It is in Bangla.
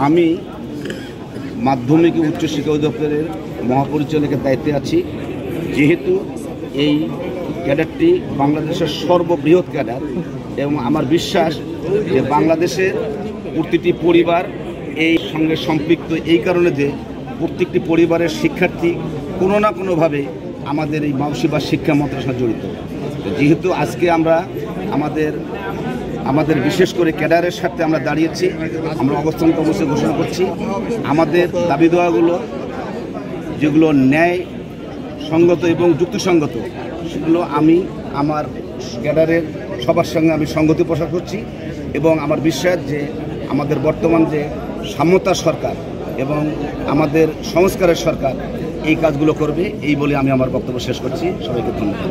আমি মাধ্যমিক ও উচ্চশিক্ষা অধিদপ্তরের মহাপরিচালকের দায়িত্বে আছি। যেহেতু এই ক্যাডারটি বাংলাদেশের সর্ববৃহৎ ক্যাডার এবং আমার বিশ্বাস যে বাংলাদেশের প্রতিটি পরিবার এই সঙ্গে সম্পৃক্ত, এই কারণে যে প্রত্যেকটি পরিবারের শিক্ষার্থী কোনো না কোনোভাবে আমাদের এই মাউসিবা শিক্ষা মন্ত্রণালয়ের সাথে জড়িত। যেহেতু আজকে আমরা আমাদের বিশেষ করে ক্যাডারের সাথে আমরা দাঁড়িয়েছি, আমরা অবস্থান কর্মসূচি ঘোষণা করছি। আমাদের দাবি দেওয়াগুলো যেগুলো ন্যায় সঙ্গত এবং যুক্তিসঙ্গত, সেগুলো আমি আমার ক্যাডারের সবার সঙ্গে আমি সংগতি প্রকাশ করছি এবং আমার বিশ্বাস যে আমাদের বর্তমান যে সাম্যতার সরকার এবং আমাদের সংস্কারের সরকার এই কাজগুলো করবে, এই বলে আমি আমার বক্তব্য শেষ করছি। সবাইকে ধন্যবাদ।